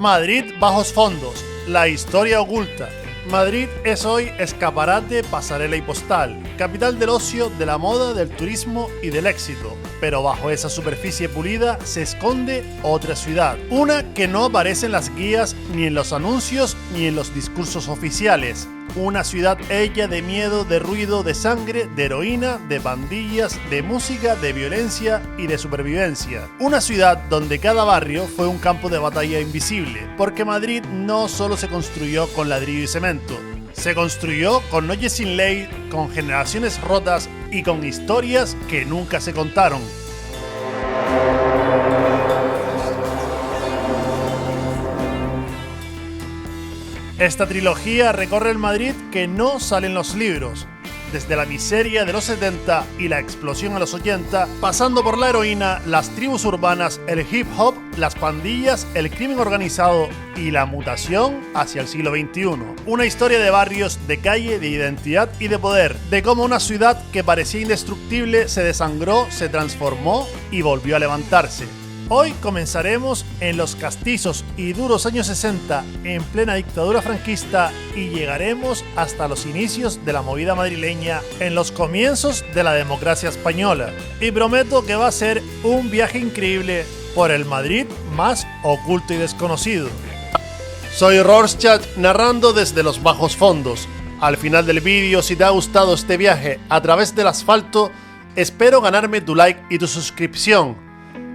Madrid bajos fondos, la historia oculta. Madrid es hoy escaparate, pasarela y postal, capital del ocio, de la moda, del turismo y del éxito. Pero bajo esa superficie pulida se esconde otra ciudad, una que no aparece en las guías, ni en los anuncios, ni en los discursos oficiales. Una ciudad hecha de miedo, de ruido, de sangre, de heroína, de pandillas, de música, de violencia y de supervivencia. Una ciudad donde cada barrio fue un campo de batalla invisible, porque Madrid no solo se construyó con ladrillo y cemento, se construyó con noches sin ley, con generaciones rotas y con historias que nunca se contaron. Esta trilogía recorre el Madrid que no sale en los libros, desde la miseria de los 70 y la explosión a los 80, pasando por la heroína, las tribus urbanas, el hip hop, las pandillas, el crimen organizado y la mutación hacia el siglo XXI. Una historia de barrios, de calle, de identidad y de poder, de cómo una ciudad que parecía indestructible se desangró, se transformó y volvió a levantarse. Hoy comenzaremos en los castizos y duros años 60, en plena dictadura franquista, y llegaremos hasta los inicios de la movida madrileña, en los comienzos de la democracia española. Y prometo que va a ser un viaje increíble por el Madrid más oculto y desconocido. Soy Rorschach, narrando desde los bajos fondos. Al final del vídeo, si te ha gustado este viaje a través del asfalto, espero ganarme tu like y tu suscripción,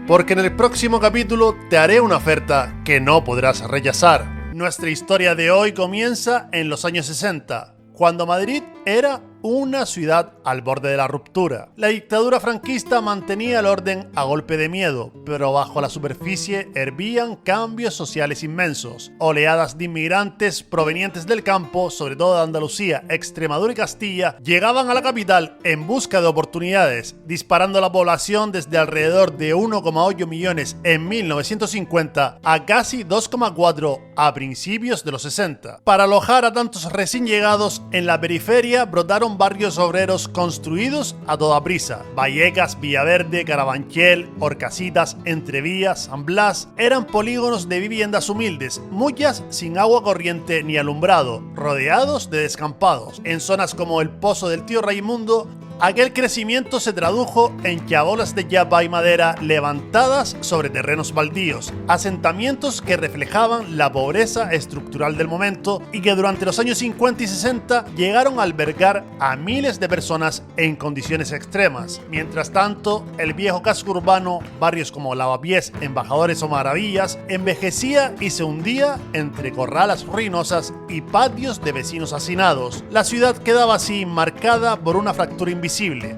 porque en el próximo capítulo te haré una oferta que no podrás rechazar. Nuestra historia de hoy comienza en los años 60, cuando Madrid era una ciudad al borde de la ruptura. La dictadura franquista mantenía el orden a golpe de miedo, pero bajo la superficie hervían cambios sociales inmensos. Oleadas de inmigrantes provenientes del campo, sobre todo de Andalucía, Extremadura y Castilla, llegaban a la capital en busca de oportunidades, disparando la población desde alrededor de 1,8 millones en 1950 a casi 2,4 a principios de los 60. Para alojar a tantos recién llegados, en la periferia brotaron barrios obreros construidos a toda prisa. Vallecas, Villaverde, Carabanchel, Horcasitas, Entrevías, San Blas eran polígonos de viviendas humildes, muchas sin agua corriente ni alumbrado, rodeados de descampados. En zonas como el Pozo del Tío Raimundo, aquel crecimiento se tradujo en chabolas de yapa y madera levantadas sobre terrenos baldíos, asentamientos que reflejaban la pobreza estructural del momento y que durante los años 50 y 60 llegaron a albergar a miles de personas en condiciones extremas. Mientras tanto, el viejo casco urbano, barrios como Lavapiés, Embajadores o Maravillas, envejecía y se hundía entre corralas ruinosas y patios de vecinos hacinados. La ciudad quedaba así marcada por una fractura invisible.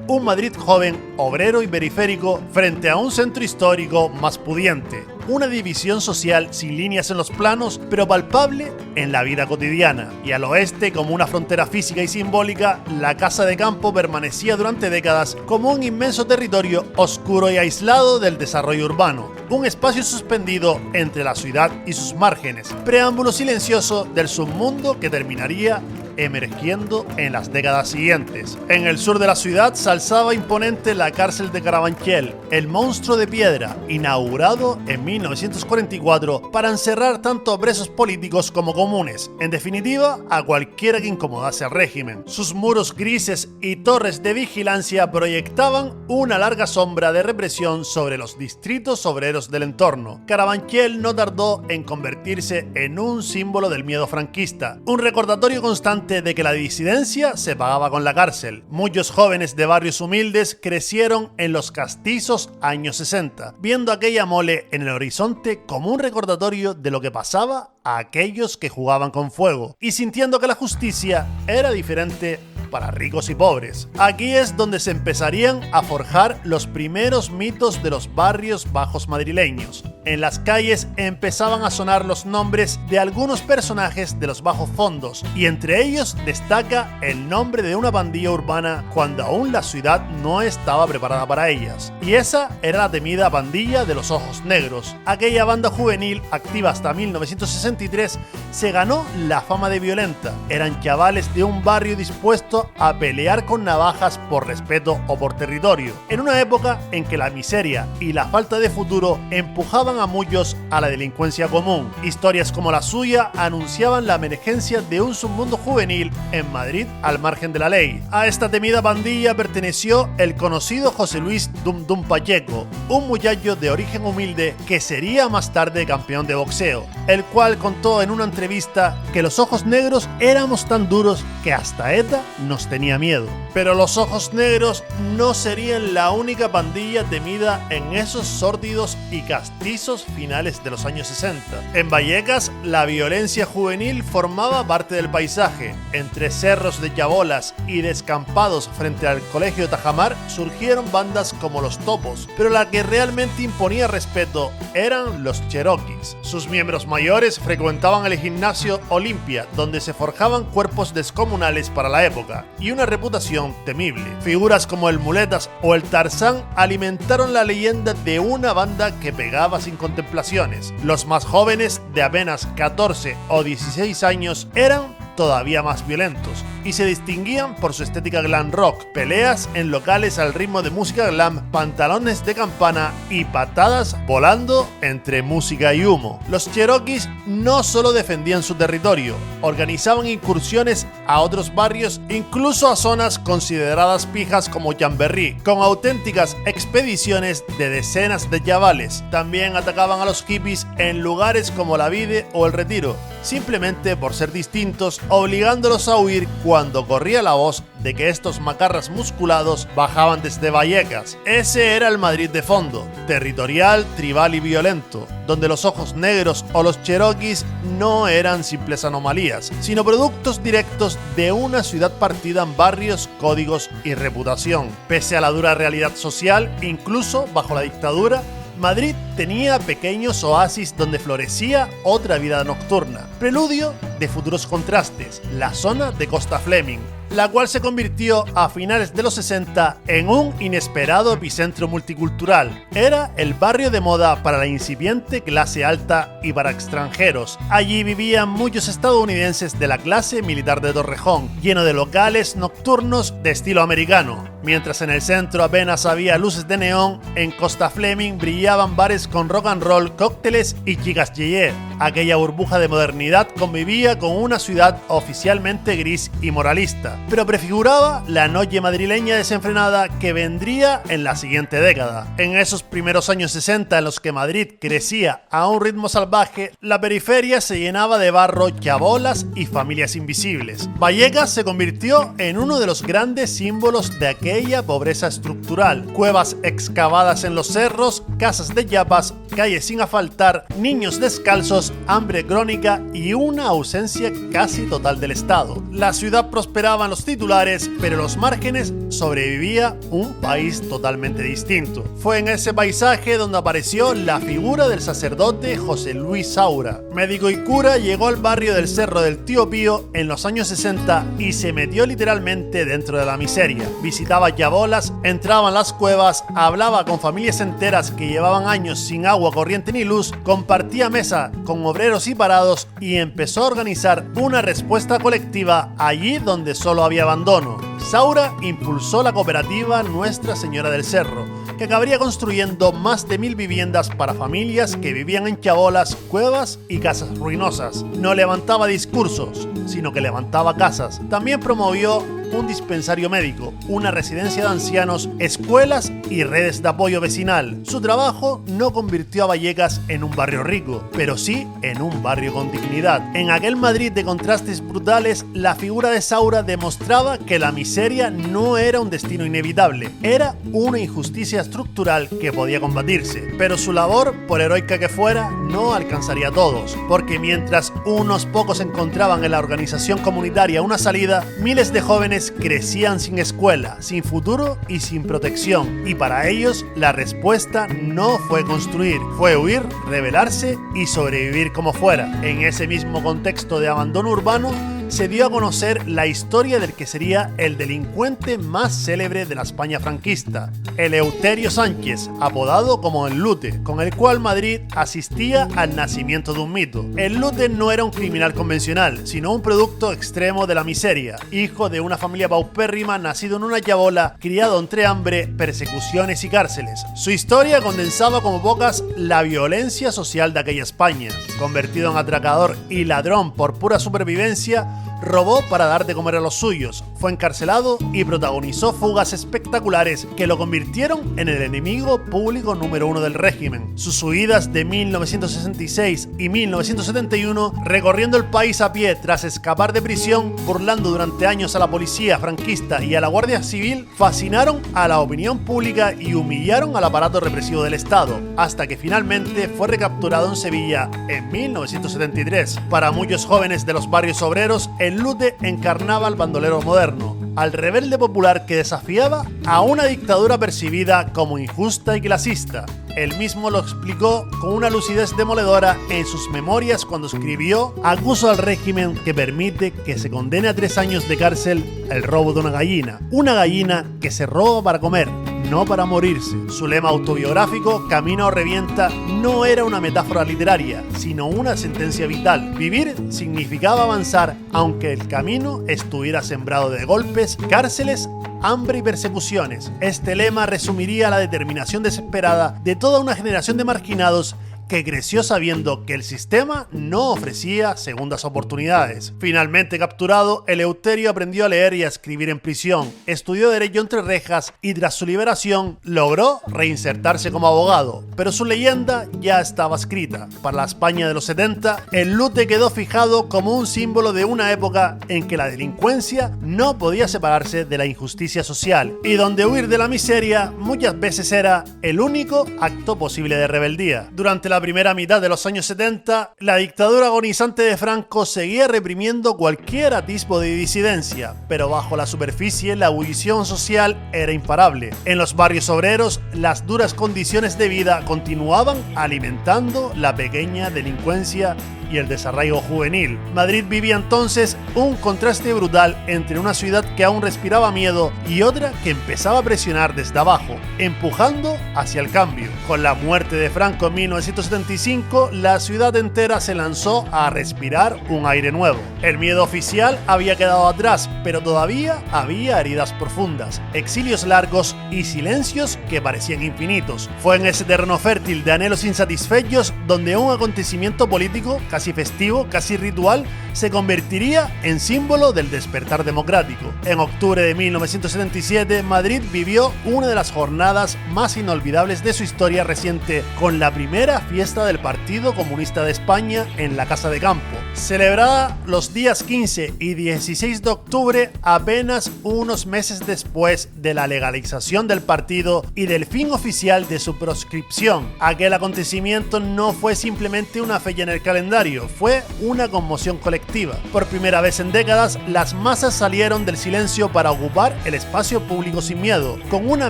Un Madrid joven, obrero y periférico frente a un centro histórico más pudiente. Una división social sin líneas en los planos, pero palpable en la vida cotidiana. Y al oeste, como una frontera física y simbólica, la Casa de Campo permanecía durante décadas como un inmenso territorio oscuro y aislado del desarrollo urbano. Un espacio suspendido entre la ciudad y sus márgenes. Preámbulo silencioso del submundo que terminaría emergiendo en las décadas siguientes. En el sur de la ciudad se alzaba imponente la cárcel de Carabanchel, el monstruo de piedra, inaugurado en 1944 para encerrar tanto a presos políticos como comunes, en definitiva, a cualquiera que incomodase al régimen. Sus muros grises y torres de vigilancia proyectaban una larga sombra de represión sobre los distritos obreros del entorno. Carabanchel no tardó en convertirse en un símbolo del miedo franquista, un recordatorio constante de que la disidencia se pagaba con la cárcel. Muchos jóvenes de barrios humildes crecieron en los castizos años 60, viendo aquella mole en el horizonte como un recordatorio de lo que pasaba a aquellos que jugaban con fuego, y sintiendo que la justicia era diferente para ricos y pobres. Aquí es donde se empezarían a forjar los primeros mitos de los barrios bajos madrileños. En las calles empezaban a sonar los nombres de algunos personajes de los bajos fondos, y entre ellos destaca el nombre de una pandilla urbana cuando aún la ciudad no estaba preparada para ellas. Y esa era la temida pandilla de los Ojos Negros. Aquella banda juvenil, activa hasta 1963, se ganó la fama de violenta. Eran chavales de un barrio dispuesto a pelear con navajas por respeto o por territorio, en una época en que la miseria y la falta de futuro empujaban a muchos a la delincuencia común. Historias como la suya anunciaban la emergencia de un submundo juvenil en Madrid al margen de la ley. A esta temida pandilla perteneció el conocido José Luis Dum Dum Pacheco, un muchacho de origen humilde que sería más tarde campeón de boxeo, el cual contó en una entrevista que los Ojos Negros éramos tan duros que hasta ETA nos tenía miedo. Pero los Ojos Negros no serían la única pandilla temida en esos sórdidos y castizos finales de los años 60. En Vallecas, la violencia juvenil formaba parte del paisaje. Entre cerros de chabolas y descampados frente al colegio Tajamar surgieron bandas como Los Topos, pero la que realmente imponía respeto eran los Cherokees. Sus miembros mayores frecuentaban el gimnasio Olimpia, donde se forjaban cuerpos descomunales para la época y una reputación temible. Figuras como el Muletas o el Tarzán alimentaron la leyenda de una banda que pegaba sin contemplaciones. Los más jóvenes, de apenas 14 o 16 años, eran todavía más violentos y se distinguían por su estética glam rock, peleas en locales al ritmo de música glam, pantalones de campana y patadas volando entre música y humo. Los Cherokees no solo defendían su territorio, organizaban incursiones a otros barrios, incluso a zonas consideradas pijas como Chamberí, con auténticas expediciones de decenas de chavales. También atacaban a los hippies en lugares como La Vide o El Retiro, simplemente por ser distintos, obligándolos a huir cuando corría la voz de que estos macarras musculados bajaban desde Vallecas. Ese era el Madrid de fondo, territorial, tribal y violento, donde los Ojos Negros o los Cherokees no eran simples anomalías, sino productos directos de una ciudad partida en barrios, códigos y reputación. Pese a la dura realidad social, incluso bajo la dictadura, Madrid tenía pequeños oasis donde florecía otra vida nocturna, preludio de futuros contrastes, la zona de Costa Fleming, la cual se convirtió a finales de los 60 en un inesperado epicentro multicultural. Era el barrio de moda para la incipiente clase alta y para extranjeros. Allí vivían muchos estadounidenses de la clase militar de Torrejón, lleno de locales nocturnos de estilo americano. Mientras en el centro apenas había luces de neón, en Costa Fleming brillaban bares con rock and roll, cócteles y chicas yeye. Aquella burbuja de modernidad convivía con una ciudad oficialmente gris y moralista, pero prefiguraba la noche madrileña desenfrenada que vendría en la siguiente década. En esos primeros años 60 en los que Madrid crecía a un ritmo salvaje, la periferia se llenaba de barro, chabolas y familias invisibles. Vallecas se convirtió en uno de los grandes símbolos de aquella pobreza estructural. Cuevas excavadas en los cerros, casas de yapas, calles sin asfaltar, niños descalzos, hambre crónica y una ausencia casi total del Estado. La ciudad prosperaba en los titulares, pero en los márgenes sobrevivía un país totalmente distinto. Fue en ese paisaje donde apareció la figura del sacerdote José Luis Saura. Médico y cura, llegó al barrio del Cerro del Tío Pío en los años 60 y se metió literalmente dentro de la miseria. Visitaba chabolas, entraba en las cuevas, hablaba con familias enteras que llevaban años sin agua corriente ni luz, compartía mesa con obreros y parados y empezó a organizar una respuesta colectiva allí donde solo había abandono. Saura impulsó la cooperativa Nuestra Señora del Cerro, que acabaría construyendo más de 1000 viviendas para familias que vivían en chabolas, cuevas y casas ruinosas. No levantaba discursos, sino que levantaba casas. También promovió un dispensario médico, una residencia de ancianos, escuelas y redes de apoyo vecinal. Su trabajo no convirtió a Vallecas en un barrio rico, pero sí en un barrio con dignidad. En aquel Madrid de contrastes brutales, la figura de Saura demostraba que la miseria no era un destino inevitable, era una injusticia estructural que podía combatirse. Pero su labor, por heroica que fuera, no alcanzaría a todos, porque mientras unos pocos encontraban en la organización comunitaria una salida, miles de jóvenes crecían sin escuela, sin futuro y sin protección. Y para ellos, la respuesta no fue construir, fue huir, rebelarse y sobrevivir como fuera. En ese mismo contexto de abandono urbano, se dio a conocer la historia del que sería el delincuente más célebre de la España franquista, Eleuterio Sánchez, apodado como el Lute, con el cual Madrid asistía al nacimiento de un mito. El Lute no era un criminal convencional, sino un producto extremo de la miseria, hijo de una familia paupérrima, nacido en una chabola, criado entre hambre, persecuciones y cárceles. Su historia condensaba como pocas la violencia social de aquella España. Convertido en atracador y ladrón por pura supervivencia, robó para dar de comer a los suyos, fue encarcelado y protagonizó fugas espectaculares que lo convirtieron en el enemigo público número uno del régimen. Sus huidas de 1966 y 1971, recorriendo el país a pie tras escapar de prisión, burlando durante años a la policía franquista y a la Guardia Civil, fascinaron a la opinión pública y humillaron al aparato represivo del Estado, hasta que finalmente fue recapturado en Sevilla en 1973. Para muchos jóvenes de los barrios obreros, el Lute encarnaba al bandolero moderno, al rebelde popular que desafiaba a una dictadura percibida como injusta y clasista. Él mismo lo explicó con una lucidez demoledora en sus memorias cuando escribió: acuso al régimen que permite que se condene a 3 años de cárcel el robo de una gallina que se roba para comer, no para morirse. Su lema autobiográfico, Camina o revienta, no era una metáfora literaria, sino una sentencia vital. Vivir significaba avanzar, aunque el camino estuviera sembrado de golpes, cárceles, hambre y persecuciones. Este lema resumiría la determinación desesperada de toda una generación de marginados que creció sabiendo que el sistema no ofrecía segundas oportunidades. Finalmente capturado, Eleuterio aprendió a leer y a escribir en prisión, estudió Derecho entre rejas y tras su liberación logró reinsertarse como abogado, pero su leyenda ya estaba escrita. Para la España de los 70, el Lute quedó fijado como un símbolo de una época en que la delincuencia no podía separarse de la injusticia social y donde huir de la miseria muchas veces era el único acto posible de rebeldía. Durante la primera mitad de los años 70, la dictadura agonizante de Franco seguía reprimiendo cualquier atisbo de disidencia, pero bajo la superficie la ebullición social era imparable. En los barrios obreros, las duras condiciones de vida continuaban alimentando la pequeña delincuencia y el desarraigo juvenil. Madrid vivía entonces un contraste brutal entre una ciudad que aún respiraba miedo y otra que empezaba a presionar desde abajo, empujando hacia el cambio. Con la muerte de Franco en 1975, la ciudad entera se lanzó a respirar un aire nuevo. El miedo oficial había quedado atrás, pero todavía había heridas profundas, exilios largos y silencios que parecían infinitos. Fue en ese terreno fértil de anhelos insatisfechos donde un acontecimiento político casi festivo, casi ritual, se convertiría en símbolo del despertar democrático. En octubre de 1977, Madrid vivió una de las jornadas más inolvidables de su historia reciente, con la primera fiesta del Partido Comunista de España en la Casa de Campo, celebrada los días 15 y 16 de octubre, apenas unos meses después de la legalización del partido y del fin oficial de su proscripción. Aquel acontecimiento no fue simplemente una fecha en el calendario, fue una conmoción colectiva. Por primera vez en décadas, las masas salieron del silencio para ocupar el espacio público sin miedo, con una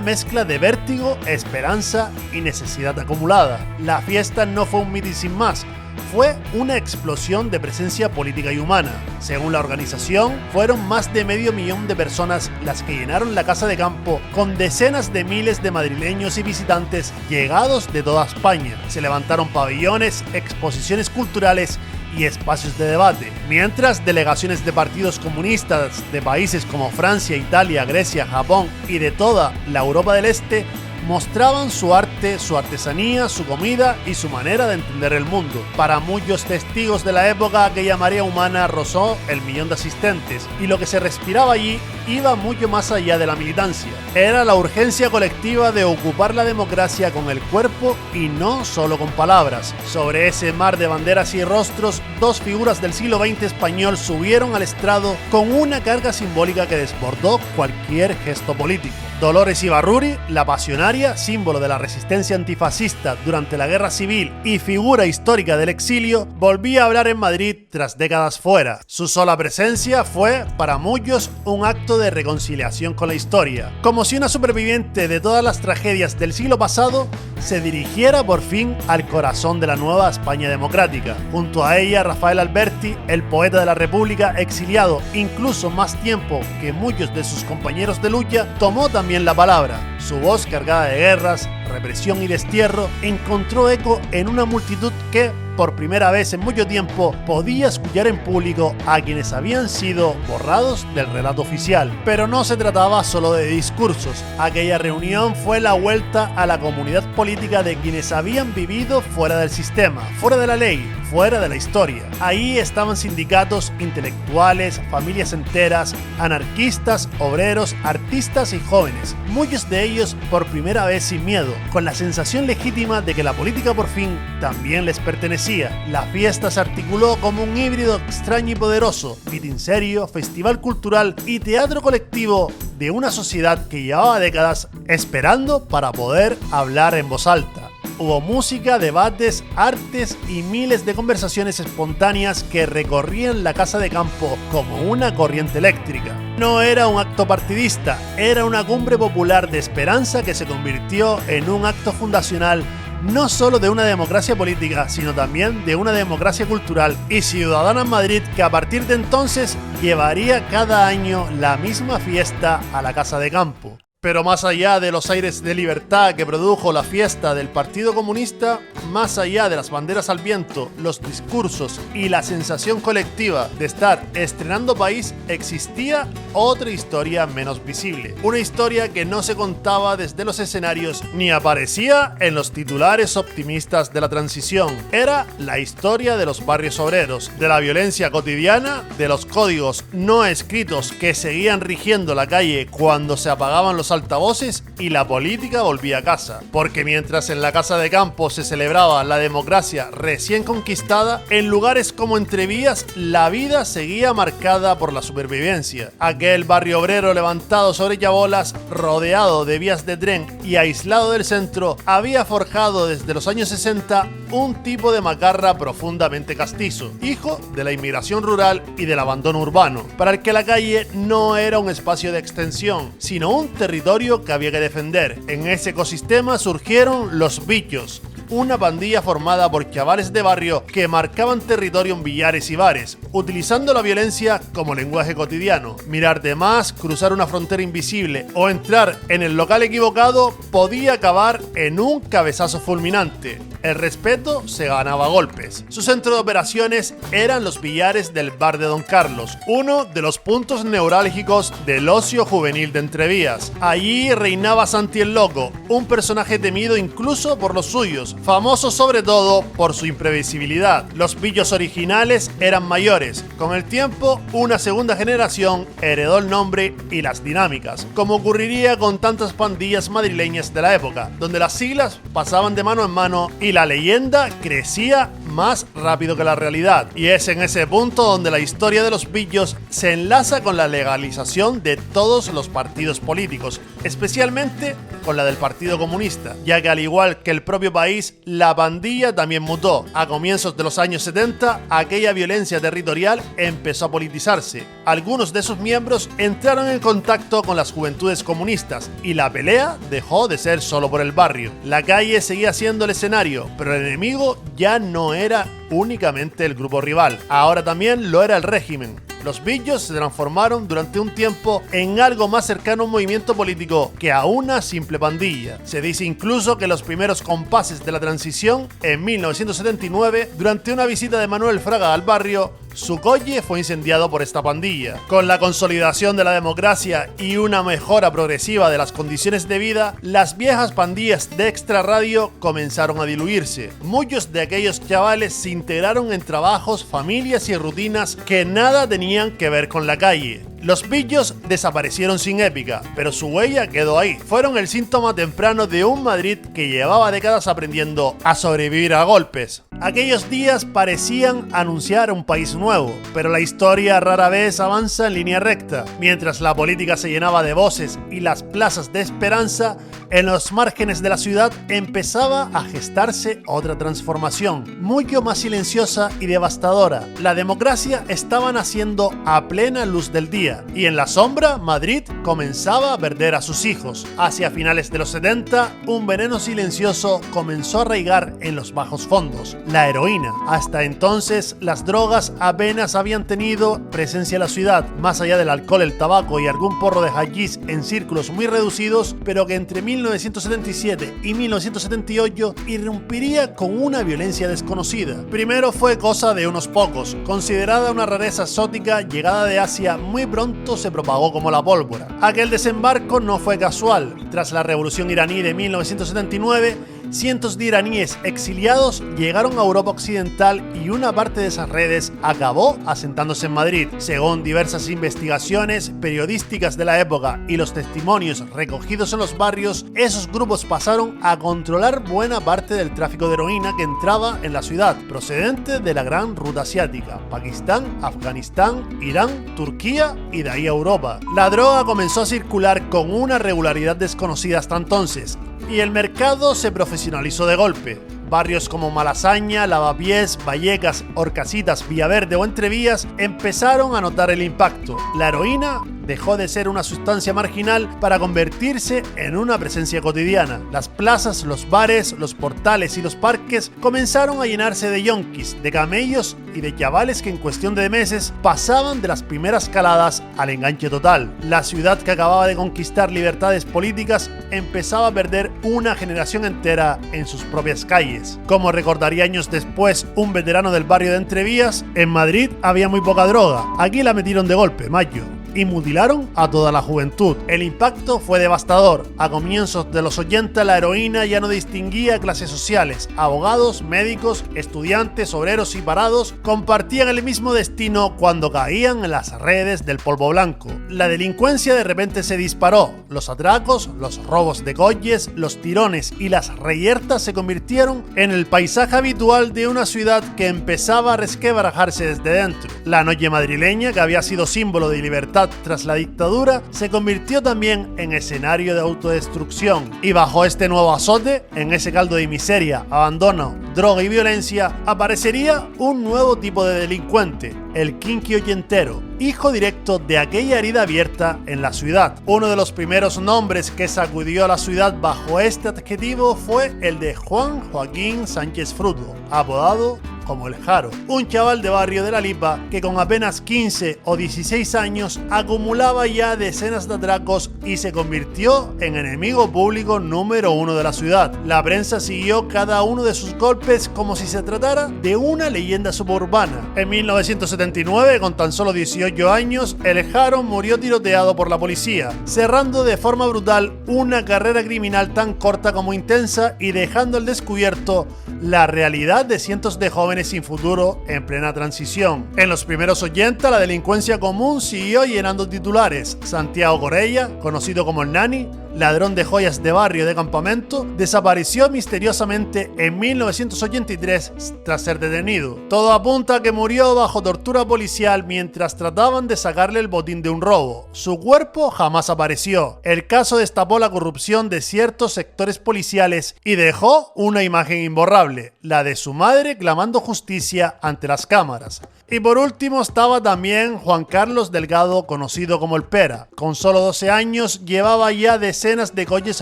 mezcla de vértigo, esperanza y necesidad acumulada. La fiesta no fue un mitin sin más, fue una explosión de presencia política y humana. Según la organización, fueron más de 500.000 de personas las que llenaron la Casa de Campo, con decenas de miles de madrileños y visitantes llegados de toda España. Se levantaron pabellones, exposiciones culturales y espacios de debate, mientras delegaciones de partidos comunistas de países como Francia, Italia, Grecia, Japón y de toda la Europa del Este mostraban su arte, su artesanía, su comida y su manera de entender el mundo. Para muchos testigos de la época, aquella marea humana rozó el 1.000.000 de asistentes, y lo que se respiraba allí iba mucho más allá de la militancia. Era la urgencia colectiva de ocupar la democracia con el cuerpo y no solo con palabras. Sobre ese mar de banderas y rostros, dos figuras del siglo XX español subieron al estrado con una carga simbólica que desbordó cualquier gesto político. Dolores Ibarruri, la pasionaria, símbolo de la resistencia antifascista durante la Guerra Civil y figura histórica del exilio, volvía a hablar en Madrid tras décadas fuera. Su sola presencia fue, para muchos, un acto intento de reconciliación con la historia, como si una superviviente de todas las tragedias del siglo pasado se dirigiera por fin al corazón de la nueva España democrática. Junto a ella, Rafael Alberti, el poeta de la República, exiliado incluso más tiempo que muchos de sus compañeros de lucha, tomó también la palabra. Su voz, cargada de guerras, represión y destierro, encontró eco en una multitud que, por primera vez en mucho tiempo, podía escuchar en público a quienes habían sido borrados del relato oficial. Pero no se trataba solo de discursos. Aquella reunión fue la vuelta a la comunidad política de quienes habían vivido fuera del sistema, fuera de la ley, fuera de la historia. Ahí estaban sindicatos, intelectuales, familias enteras, anarquistas, obreros, artistas y jóvenes, muchos de ellos por primera vez sin miedo, con la sensación legítima de que la política por fin también les pertenecía. La fiesta se articuló como un híbrido extraño y poderoso, mitin serio, festival cultural y teatro colectivo de una sociedad que llevaba décadas esperando para poder hablar en voz alta. Hubo música, debates, artes y miles de conversaciones espontáneas que recorrían la casa de campo como una corriente eléctrica. No era un acto partidista, era una cumbre popular de esperanza que se convirtió en un acto fundacional no solo de una democracia política, sino también de una democracia cultural y ciudadana en Madrid, que a partir de entonces llevaría cada año la misma fiesta a la casa de campo. Pero más allá de los aires de libertad que produjo la fiesta del Partido Comunista, más allá de las banderas al viento, los discursos y la sensación colectiva de estar estrenando país, existía otra historia menos visible. Una historia que no se contaba desde los escenarios ni aparecía en los titulares optimistas de la transición. Era la historia de los barrios obreros, de la violencia cotidiana, de los códigos no escritos que seguían rigiendo la calle cuando se apagaban los altavoces y la política volvía a casa. Porque mientras en la casa de campo se celebraba la democracia recién conquistada, en lugares como Entrevías la vida seguía marcada por la supervivencia. Aquel barrio obrero levantado sobre chabolas, rodeado de vías de tren y aislado del centro, había forjado desde los años 60 un tipo de macarra profundamente castizo, hijo de la inmigración rural y del abandono urbano, para el que la calle no era un espacio de extensión, sino un territorio que había que defender. En ese ecosistema surgieron los Bichos, una pandilla formada por chavales de barrio que marcaban territorio en billares y bares, utilizando la violencia como lenguaje cotidiano. Mirar de más, cruzar una frontera invisible o entrar en el local equivocado podía acabar en un cabezazo fulminante. El respeto se ganaba a golpes. Su centro de operaciones eran los billares del bar de Don Carlos, uno de los puntos neurálgicos del ocio juvenil de Entrevías. Allí reinaba Santi el Loco, un personaje temido incluso por los suyos, famoso sobre todo por su imprevisibilidad. Los Bichos originales eran mayores. Con el tiempo, una segunda generación heredó el nombre y las dinámicas, como ocurriría con tantas pandillas madrileñas de la época, donde las siglas pasaban de mano en mano y la leyenda crecía más rápido que la realidad. Y es en ese punto donde la historia de los Bichos se enlaza con la legalización de todos los partidos políticos, especialmente con la del Partido Comunista, ya que al igual que el propio país, la pandilla también mutó. A comienzos de los años 70, aquella violencia territorial empezó a politizarse. Algunos de sus miembros entraron en contacto con las juventudes comunistas y la pelea dejó de ser solo por el barrio. La calle seguía siendo el escenario, pero el enemigo ya no era únicamente el grupo rival, ahora también lo era el régimen. Los Bichos se transformaron durante un tiempo en algo más cercano a un movimiento político que a una simple pandilla. Se dice incluso que los primeros compases de la transición, en 1979, durante una visita de Manuel Fraga al barrio, su coche fue incendiado por esta pandilla. Con la consolidación de la democracia y una mejora progresiva de las condiciones de vida, las viejas pandillas de Extra Radio comenzaron a diluirse. Muchos de aquellos chavales se integraron en trabajos, familias y rutinas que nada tenían que ver con la calle. Los Bichos desaparecieron sin épica, pero su huella quedó ahí. Fueron el síntoma temprano de un Madrid que llevaba décadas aprendiendo a sobrevivir a golpes. Aquellos días parecían anunciar un país nuevo, pero la historia rara vez avanza en línea recta. Mientras la política se llenaba de voces y las plazas de esperanza, en los márgenes de la ciudad empezaba a gestarse otra transformación, mucho más silenciosa y devastadora. La democracia estaba naciendo a plena luz del día. día, y en la sombra Madrid comenzaba a perder a sus hijos. Hacia finales de los 70, un veneno silencioso comenzó a arraigar en los bajos fondos, la heroína. Hasta entonces, las drogas apenas habían tenido presencia en la ciudad, más allá del alcohol, el tabaco y algún porro de hachís en círculos muy reducidos, pero que entre 1977 y 1978 irrumpiría con una violencia desconocida. Primero fue cosa de unos pocos, considerada una rareza exótica llegada de Asia, muy pronto se propagó como la pólvora. Aquel desembarco no fue casual. Tras la revolución iraní de 1979, cientos de iraníes exiliados llegaron a Europa Occidental y una parte de esas redes acabó asentándose en Madrid. Según diversas investigaciones periodísticas de la época y los testimonios recogidos en los barrios, esos grupos pasaron a controlar buena parte del tráfico de heroína que entraba en la ciudad, procedente de la gran ruta asiática: Pakistán, Afganistán, Irán, Turquía y de ahí a Europa. La droga comenzó a circular con una regularidad desconocida hasta entonces, y el mercado se profesionalizó de golpe. Barrios como Malasaña, Lavapiés, Vallecas, Horcasitas, Villaverde o Entrevías empezaron a notar el impacto. La heroína dejó de ser una sustancia marginal para convertirse en una presencia cotidiana. Las plazas, los bares, los portales y los parques comenzaron a llenarse de yonkis, de camellos y de chavales que en cuestión de meses pasaban de las primeras caladas al enganche total. La ciudad, que acababa de conquistar libertades políticas, empezaba a perder una generación entera en sus propias calles. Como recordaría años después un veterano del barrio de Entrevías, en Madrid había muy poca droga, aquí la metieron de golpe, mayo, y mutilaron a toda la juventud. El impacto fue devastador. A comienzos de los 80 la heroína ya no distinguía clases sociales. Abogados, médicos, estudiantes, obreros y parados compartían el mismo destino cuando caían en las redes del polvo blanco. La delincuencia de repente se disparó. Los atracos, los robos de coches, los tirones y las reyertas se convirtieron en el paisaje habitual de una ciudad que empezaba a resquebrajarse desde dentro. La noche madrileña, que había sido símbolo de libertad tras la dictadura, se convirtió también en escenario de autodestrucción, y bajo este nuevo azote, en ese caldo de miseria, abandono, droga y violencia, aparecería un nuevo tipo de delincuente: el kinky ochentero, hijo directo de aquella herida abierta en la ciudad. Uno de los primeros nombres que sacudió a la ciudad bajo este adjetivo fue el de Juan Joaquín Sánchez Fruto, apodado como el Jaro, un chaval de barrio de La Lipa que con apenas 15 o 16 años acumulaba ya decenas de atracos y se convirtió en enemigo público número uno de la ciudad. La prensa siguió cada uno de sus golpes como si se tratara de una leyenda suburbana. En 1979, con tan solo 18 años, el Jaro murió tiroteado por la policía, cerrando de forma brutal una carrera criminal tan corta como intensa y dejando al descubierto la realidad de cientos de jóvenes sin futuro en plena transición. En los primeros 80, la delincuencia común siguió llenando titulares. Santiago Corella, conocido como el Nani, ladrón de joyas de barrio de campamento, desapareció misteriosamente en 1983 tras ser detenido. Todo apunta a que murió bajo tortura policial mientras trataban de sacarle el botín de un robo. Su cuerpo jamás apareció. El caso destapó la corrupción de ciertos sectores policiales y dejó una imagen imborrable, la de su madre clamando justicia ante las cámaras. Y por último estaba también Juan Carlos Delgado, conocido como el Pera. Con solo 12 años llevaba ya decenas de coches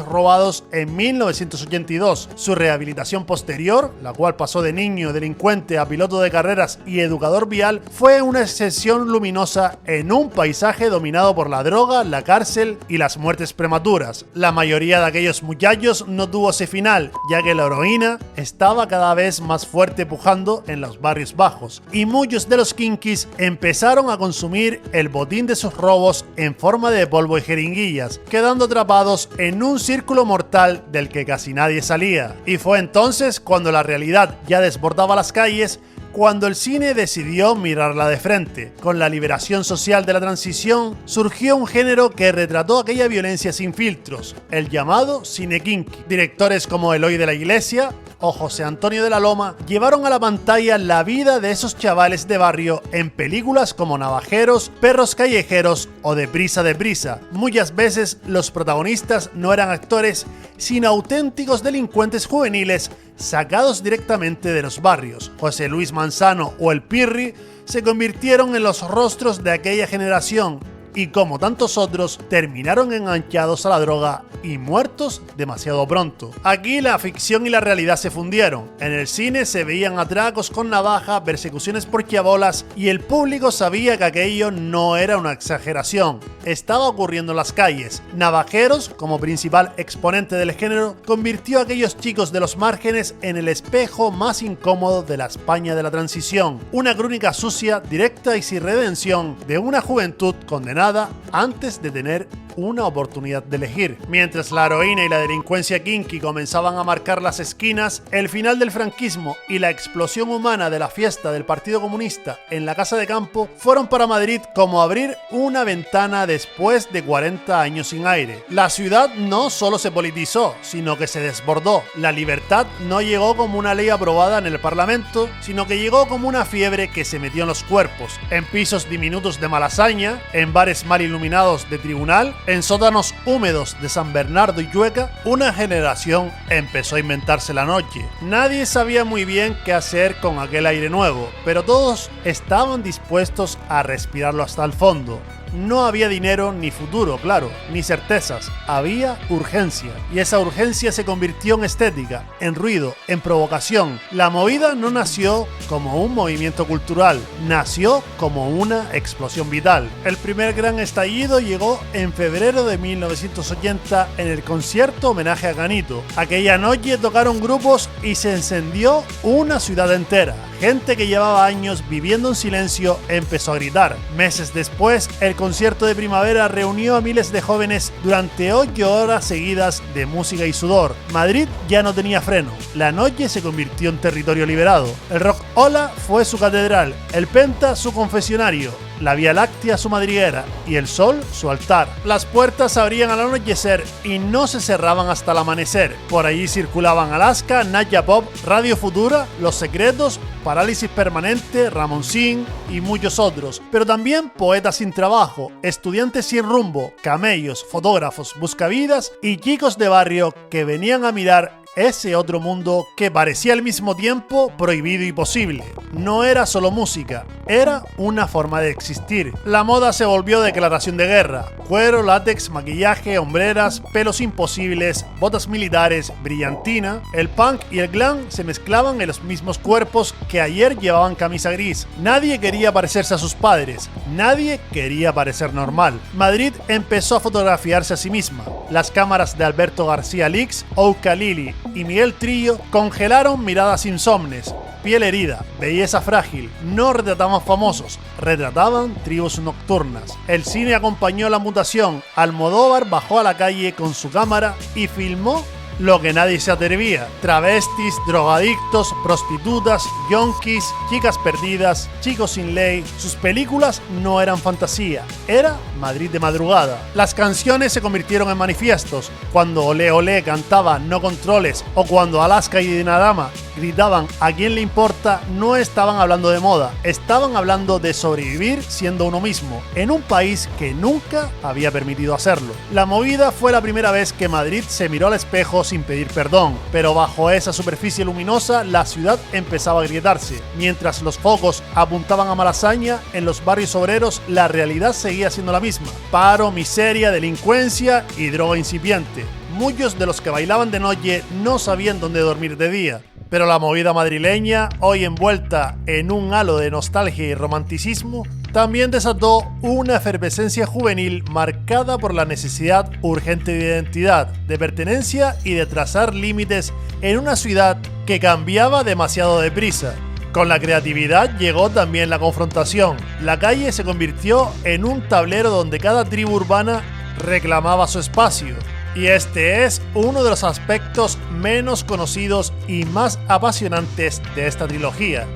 robados en 1982. Su rehabilitación posterior, la cual pasó de niño delincuente a piloto de carreras y educador vial, fue una excepción luminosa en un paisaje dominado por la droga, la cárcel y las muertes prematuras. La mayoría de aquellos muchachos no tuvo ese final, ya que la heroína estaba cada vez más fuerte pujando en los barrios bajos, y muchos de los kinkis empezaron a consumir el botín de sus robos en forma de polvo y jeringuillas, quedando atrapados en un círculo mortal del que casi nadie salía. Y fue entonces cuando la realidad ya desbordaba las calles, cuando el cine decidió mirarla de frente. Con la liberación social de la transición, surgió un género que retrató aquella violencia sin filtros, el llamado cine kinky. Directores como Eloy de la Iglesia o José Antonio de la Loma llevaron a la pantalla la vida de esos chavales de barrio en películas como Navajeros, Perros Callejeros o Deprisa Deprisa. Muchas veces los protagonistas no eran actores, sino auténticos delincuentes juveniles sacados directamente de los barrios. José Luis Manzano o El Pirri se convirtieron en los rostros de aquella generación, y como tantos otros terminaron enganchados a la droga y muertos demasiado pronto. Aquí la ficción y la realidad se fundieron. En el cine se veían atracos con navaja, persecuciones por chabolas y el público sabía que aquello no era una exageración. Estaba ocurriendo en las calles. Navajeros, como principal exponente del género, convirtió a aquellos chicos de los márgenes en el espejo más incómodo de la España de la transición. Una crónica sucia, directa y sin redención de una juventud condenada antes de tener una oportunidad de elegir. Mientras la heroína y la delincuencia kinky comenzaban a marcar las esquinas, el final del franquismo y la explosión humana de la fiesta del Partido Comunista en la Casa de Campo fueron para Madrid como abrir una ventana después de 40 años sin aire. La ciudad no solo se politizó, sino que se desbordó. La libertad no llegó como una ley aprobada en el Parlamento, sino que llegó como una fiebre que se metió en los cuerpos, en pisos diminutos de Malasaña, en bares mal iluminados de Tribunal, en sótanos húmedos de San Bernardo y Llueca. Una generación empezó a inventarse la noche. Nadie sabía muy bien qué hacer con aquel aire nuevo, pero todos estaban dispuestos a respirarlo hasta el fondo. No había dinero ni futuro, claro, ni certezas. Había urgencia. Y esa urgencia se convirtió en estética, en ruido, en provocación. La movida no nació como un movimiento cultural, nació como una explosión vital. El primer gran estallido llegó en febrero de 1980 en el concierto homenaje a Canito. Aquella noche tocaron grupos y se encendió una ciudad entera. Gente que llevaba años viviendo en silencio empezó a gritar. Meses después, el concierto de primavera reunió a miles de jóvenes durante 8 horas seguidas de música y sudor. Madrid ya no tenía freno. La noche se convirtió en territorio liberado. El rock ola fue su catedral, el penta su confesionario, la Vía Láctea su madriguera y el sol su altar. Las puertas se abrían al anochecer y no se cerraban hasta el amanecer. Por allí circulaban Alaska, Naya Pop, Radio Futura, Los Secretos, Parálisis Permanente, Ramoncín y muchos otros. Pero también poetas sin trabajo, estudiantes sin rumbo, camellos, fotógrafos, buscavidas y chicos de barrio que venían a mirar ese otro mundo que parecía al mismo tiempo prohibido y posible. No era solo música, era una forma de existir. La moda se volvió declaración de guerra. Cuero, látex, maquillaje, hombreras, pelos imposibles, botas militares, brillantina. El punk y el glam se mezclaban en los mismos cuerpos que ayer llevaban camisa gris. Nadie quería parecerse a sus padres, nadie quería parecer normal. Madrid empezó a fotografiarse a sí misma. Las cámaras de Alberto García Lix, Ouka Lili y Miguel Trillo congelaron miradas insomnes, piel herida, belleza frágil. No retrataban famosos, retrataban tribus nocturnas. El cine acompañó la mutación. Almodóvar bajó a la calle con su cámara y filmó lo que nadie se atrevía: travestis, drogadictos, prostitutas, yonkis, chicas perdidas, chicos sin ley. Sus películas no eran fantasía, era Madrid de madrugada. Las canciones se convirtieron en manifiestos. Cuando Olé Olé cantaba No Controles o cuando Alaska y Dinarama gritaban ¿a quién le importa?, no estaban hablando de moda, estaban hablando de sobrevivir siendo uno mismo, en un país que nunca había permitido hacerlo. La movida fue la primera vez que Madrid se miró al espejo sin pedir perdón, pero bajo esa superficie luminosa la ciudad empezaba a agrietarse. Mientras los focos apuntaban a Malasaña, en los barrios obreros la realidad seguía siendo la misma: paro, miseria, delincuencia y droga incipiente. Muchos de los que bailaban de noche no sabían dónde dormir de día. Pero la movida madrileña, hoy envuelta en un halo de nostalgia y romanticismo, también desató una efervescencia juvenil marcada por la necesidad urgente de identidad, de pertenencia y de trazar límites en una ciudad que cambiaba demasiado deprisa. Con la creatividad llegó también la confrontación. La calle se convirtió en un tablero donde cada tribu urbana reclamaba su espacio. Y este es uno de los aspectos menos conocidos y más apasionantes de esta trilogía.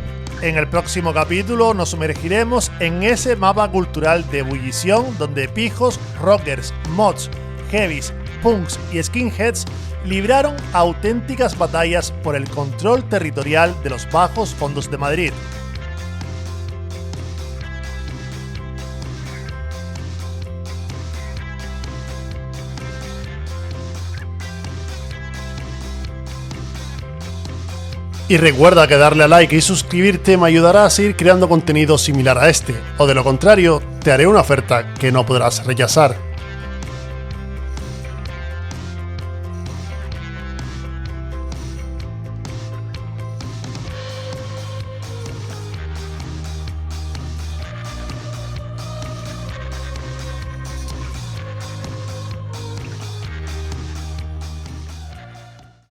En el próximo capítulo nos sumergiremos en ese mapa cultural de ebullición donde pijos, rockers, mods, heavies, punks y skinheads libraron auténticas batallas por el control territorial de los bajos fondos de Madrid. Y recuerda que darle a like y suscribirte me ayudará a seguir creando contenido similar a este, o de lo contrario, te haré una oferta que no podrás rechazar.